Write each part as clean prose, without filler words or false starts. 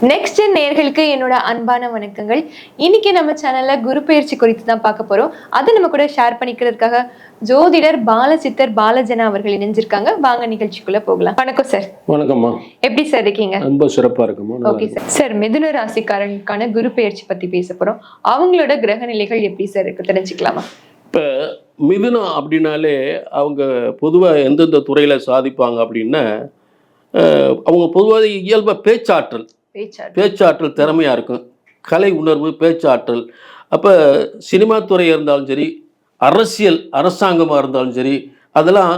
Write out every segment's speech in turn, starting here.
Next நேயர்களுக்கு என்னோட அன்பான வணக்கங்கள். இன்னைக்கு நம்ம சேனல்ல குரு பயிற்சி குறித்து தான் பார்க்க போறோம். அதை நம்ம கூட ஷேர் பண்ணிக்கிறதுக்காக ஜோதிடர் பாலசித்தர் பாலஜனா அவர்கள் இணைஞ்சிருக்காங்க. வாங்க நிகழ்ச்சிக்குள்ள போகலாம். வணக்கம் சார். வணக்கம்மா. எப்படி சார் இருக்கீங்க? ரொம்ப சிறப்பா இருக்குமா. Okay sir. சார், மிதுன ராசிக்காரர்களுக்கான குரு பயிற்சி பத்தி பேச போறோம். அவங்களோட கிரக நிலைகள் எப்படி சார் இருக்கு தெரிஞ்சுக்கலாமா? இப்போ மிதுனம் அப்படின்னாலே அவங்க பொதுவாக எந்தெந்த துறையில் சாதிப்பாங்க அப்படின்னா அவங்க பொதுவாக இயல்பாக பேச்சாற்றல் திறமையாக இருக்கும். கலை உணர்வு, பேச்சாற்றல். அப்போ சினிமா துறையாக இருந்தாலும் சரி, அரசாங்கமாக இருந்தாலும் சரி, அதெல்லாம்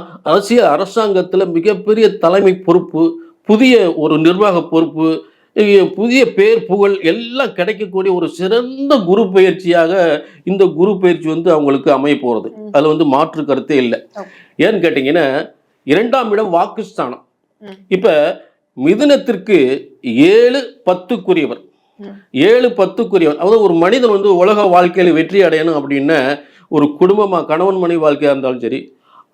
அரசாங்கத்தில் மிகப்பெரிய தலைமை பொறுப்பு, புதிய ஒரு நிர்வாக பொறுப்பு, புதிய பேர் புகழ் எல்லாம் கிடைக்கக்கூடிய ஒரு சிறந்த குரு பயிற்சியாக இந்த குரு பயிற்சி அவங்களுக்கு அமைய போகிறது. அதில் மாற்று கருத்தே இல்லை. ஏன்னு கேட்டிங்கன்னா, 2ஆம் இடம் வாக்குஸ்தானம். இப்ப மிதுனத்திற்கு 7-10 அதாவது ஒரு மனிதன் உலக வாழ்க்கையில வெற்றி அடையணும் அப்படின்னா, ஒரு குடும்பமா கணவன் மனைவி வாழ்க்கையா இருந்தாலும் சரி,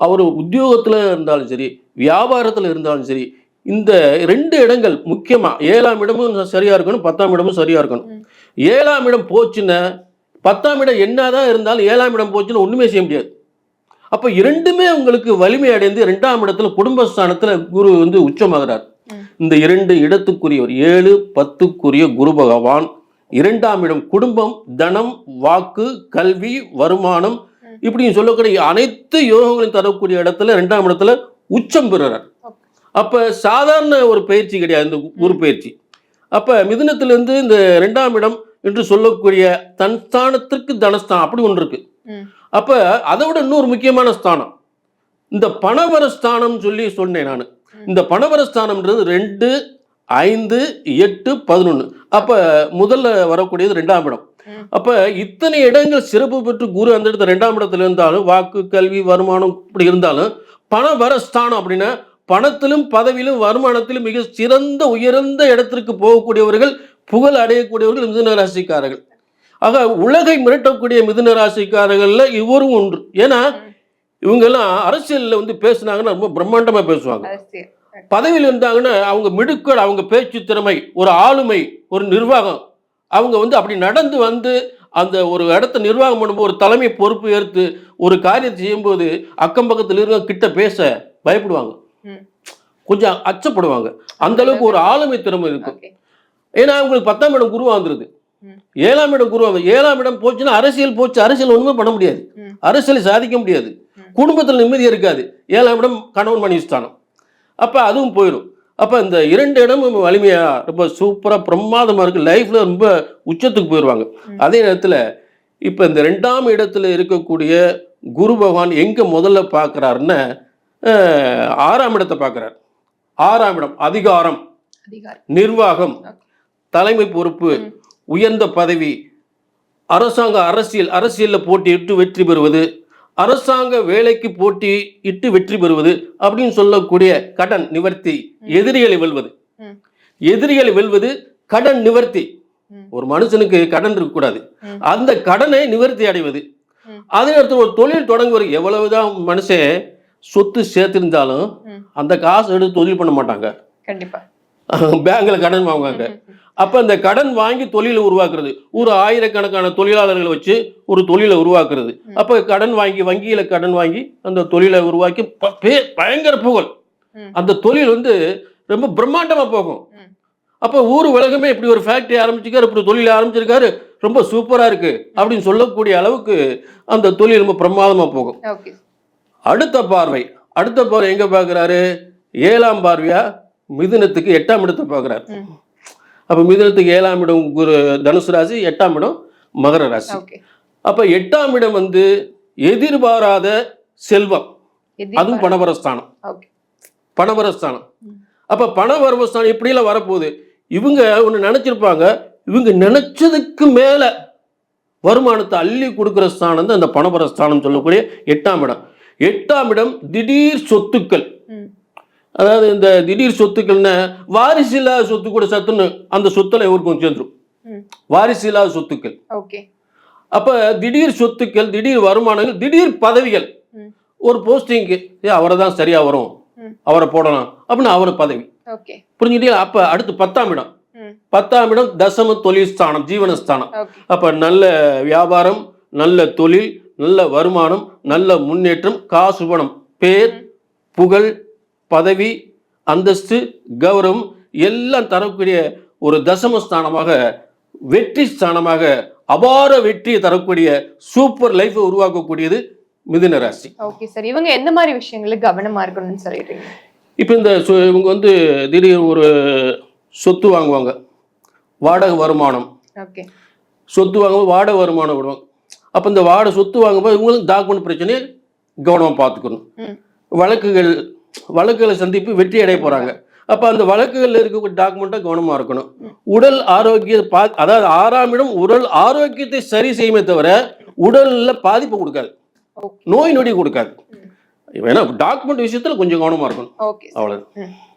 அவர் உத்தியோகத்துல இருந்தாலும் சரி, வியாபாரத்துல இருந்தாலும் சரி, இந்த 2 இடங்கள் முக்கியமா 7ஆம் இடமும் சரியா இருக்கணும், 10ஆம் இடமும் சரியா இருக்கணும். 7ஆம் இடம் போச்சுன்னா 10ஆம் இடம் என்னதான் இருந்தாலும் 7ஆம் இடம் போச்சுன்னா ஒண்ணுமே செய்ய முடியாது. அப்ப 2மே உங்களுக்கு வலிமை அடைந்து 2ஆம் இடத்துல குடும்பஸ்தானத்துல குரு உச்சமாகிறார். இந்த 2 இடத்துக்குரியவர் 7-10 குரு பகவான் 2ஆம் இடம் குடும்பம், தனம், வாக்கு, கல்வி, வருமானம் இப்படின்னு சொல்லக்கூடிய அனைத்து யோகங்களையும் தரக்கூடிய இடத்துல 2ஆம் இடத்துல உச்சம் பெறுறார். அப்ப சாதாரண ஒரு பயிற்சி கிடையாது இந்த குரு பயிற்சி. அப்ப மிதுனத்திலிருந்து இந்த 2ஆம் இடம் என்று சொல்லக்கூடிய தன் ஸ்தானத்திற்கு தனஸ்தானம் அப்படி ஒன்று இருக்கு. அப்ப அதை விட இன்னொரு முக்கியமான ஸ்தானம் இந்த பணவர ஸ்தானம் சொல்லி சொன்னேன் நான். இந்த பணவர ஸ்தானம்ன்றது 2, 5, 8, 11. அப்ப முதல்ல வரக்கூடியது 2ஆம் இடம். அப்ப இத்தனை இடங்கள் சிறப்பு பெற்று குரு அந்த இடத்துல 2ஆம் இடத்துல இருந்தாலும், வாக்கு, கல்வி, வருமானம் இப்படி இருந்தாலும், பணவர ஸ்தானம் அப்படின்னா பணத்திலும் பதவியிலும் வருமானத்திலும் மிக சிறந்த உயர்ந்த இடத்திற்கு போகக்கூடியவர்கள், புகழ் அடையக்கூடியவர்கள் மிதுன ராசிக்காரர்கள். ஆக உலகை மிரட்டக்கூடிய மிதுன ராசிக்காரர்கள்ல இவரும் ஒன்று. ஏன்னா இவங்கெல்லாம் அரசியல்ல பேசுனாங்கன்னா ரொம்ப பிரம்மாண்டமா பேசுவாங்க. பதவியில் இருந்தாங்கன்னா அவங்க மிடுக்கள், அவங்க பேச்சு திறமை, ஒரு ஆளுமை, ஒரு நிர்வாகம், அவங்க அப்படி நடந்து அந்த ஒரு இடத்த நிர்வாகம் பண்ணும்போது, ஒரு தலைமை பொறுப்பு ஏற்று ஒரு காரியத்தை செய்யும்போது அக்கம் பக்கத்தில் இருக்க கிட்ட பேச பயப்படுவாங்க, கொஞ்சம் அச்சப்படுவாங்க. அந்த அளவுக்கு ஒரு ஆளுமை திறமை இருக்கும். ஏன்னா அவங்களுக்கு 10ஆம் இடம் குருவா வந்துருது. 7ஆம் இடம் குரு. 7ஆம் இடம் போச்சுன்னா அரசியல் போச்சு. அரசியல் ஒண்ணுமே பண்ண முடியாது, அரசியலை சாதிக்க முடியாது, குடும்பத்தில் நிம்மதி இருக்காது. 7ஆம் இடம் கணவன் மனைவி ஸ்தானம். அப்ப அதுவும் போயிடும். அப்ப இந்த 2 இடமும் வலிமையா ரொம்ப சூப்பரா பிரமாதமா இருக்கு. லைஃப்ல ரொம்ப உச்சத்துக்கு போயிடுவாங்க. அதே நேரத்துல இப்ப இந்த 2ஆம் இடத்துல இருக்கக்கூடிய குரு பகவான் எங்க முதல்ல பார்க்கிறாருன்னா 6ஆம் இடத்தை பார்க்கிறார். 6ஆம் இடம் அதிகாரம், நிர்வாகம், தலைமை பொறுப்பு, உயர்ந்த பதவி, அரசியல்ல போட்டியிட்டு வெற்றி பெறுவது, அரசாங்க வேலைக்கு போட்டியிட்டு வெற்றி பெறுவது அப்படின்னு சொல்லக்கூடிய கடன் நிவர்த்தி, எதிரிகளை வெல்வது, கடன் நிவர்த்தி. ஒரு மனுஷனுக்கு கடன் இருக்கக்கூடாது, அந்த கடனை நிவர்த்தி அடைவது. அதே நேரத்தில் ஒரு தொழில் தொடங்குவது. எவ்வளவுதான் மனுஷன் சொத்து சேர்த்திருந்தாலும் அந்த காசு எடுத்து தொழில் பண்ண மாட்டாங்க, கண்டிப்பா பேங்க்ல கடன் வாங்குவாங்க. அப்ப அந்த கடன் வாங்கி தொழிலை உருவாக்குறது, ஒரு ஆயிரக்கணக்கான தொழிலாளர்களை வச்சு ஒரு தொழிலை உருவாக்குறது. அப்ப கடன் வாங்கி, வங்கியில கடன் வாங்கி அந்த தொழிலை உருவாக்கி பயங்கர புகழ், அந்த தொழில் ரொம்ப பிரம்மாண்டமா போகும். அப்ப ஊர் உலகமே இப்படி ஒரு ஃபேக்டரி ஆரம்பிச்சிருக்காரு, இப்படி தொழில் ஆரம்பிச்சிருக்காரு, ரொம்ப சூப்பரா இருக்கு அப்படின்னு சொல்லக்கூடிய அளவுக்கு அந்த தொழில் ரொம்ப பிரமாதமா போகும். அடுத்த பார்வை எங்க பாக்குறாரு? 7ஆம் பார்வையா மிதுனத்துக்கு 8ஆம் இடத்தை பாக்குறாரு. அப்ப மிதுனத்துக்கு 7ஆம் இடம் குரு தனுசு ராசி, 8ஆம் இடம் மகர ராசி. அப்ப 8ஆம் இடம் எதிர்பாராத செல்வம், அதுவும் பணவரஸ்தானம். அப்ப பணவரஸ்தானம் இப்படி எல்லாம் வரப்போகுது. இவங்க ஒண்ணு நினைச்சிருப்பாங்க, இவங்க நினைச்சதுக்கு மேல வருமானத்தை அள்ளி கொடுக்கிற ஸ்தானம் தான் அந்த பணவரஸ்தானம் சொல்லக்கூடிய 8ஆம் இடம். 8ஆம் இடம் திடீர் சொத்துக்கள். அதாவது இந்த திடீர் சொத்துக்கள்னா வாரிசு இல்லாத சொத்து கூட சத்துன்னு அந்த சொத்துல இவருக்கும் சேர்ந்துரும். வாரிசு இல்லாத சொத்துக்கள். அப்ப திடீர் சொத்துக்கள், திடீர் வருமானங்கள், திடீர் பதவிகள். ஒரு போஸ்டிங்க்கு அவரை தான் சரியா வரும், அவரை போடலாம் அப்படின்னு அவர் பதவி. புரிஞ்சுட்டீங்களா? அப்ப அடுத்து 10ஆம் இடம் 10ஆம் இடம் தசம தொழில் ஸ்தானம், ஜீவனஸ்தானம். ஓகே. அப்ப நல்ல வியாபாரம், நல்ல தொழில், நல்ல வருமானம், நல்ல முன்னேற்றம், காசு, பணம், பேர், புகழ், பதவி, அந்தஸ்து, கௌரவம் எல்லாம் தரக்கூடிய ஒரு தசமஸ்தானமாக, வெற்றி ஸ்தானமாக, அபார வெற்றியை தரக்கூடிய சூப்பர் லைஃபை உருவாக்கக்கூடியது மிதுன ராசி. Okay sir. இவங்க எந்த மாதிரி விஷயங்கள கவனமா இருக்கணும்னு சொல்லிடுறீங்க? இப்போ இந்த இவங்க வந்து திடீர் ஒரு சொத்து வாங்குவாங்க, வாடகை வருமானம். ஓகே. சொத்து வாங்கும்போது வாடகை வருமானம் விடுவாங்க. அப்போ இந்த சொத்து வாங்கும்போது இவங்களுக்கு டாக்குமெண்ட் பிரச்சனையை கவனமாக பார்த்துக்கணும். வழக்குகளை சந்திப்பு வெற்றி அடைய போகிறாங்க. அப்போ அந்த வழக்குகளில் இருக்கக்கூடிய டாக்குமெண்ட்டை கவனமாக இருக்கணும். உடல் ஆரோக்கிய அதாவது 6ஆம் இடம் உடல் ஆரோக்கியத்தை சரி செய்யுமே தவிர உடலில் பாதிப்பு கொடுக்காது, நோய் நொடி கொடுக்காது. ஏன்னா டாக்குமெண்ட் விஷயத்தில் கொஞ்சம் கவனமாக இருக்கணும். ஓகே. அவ்வளோ.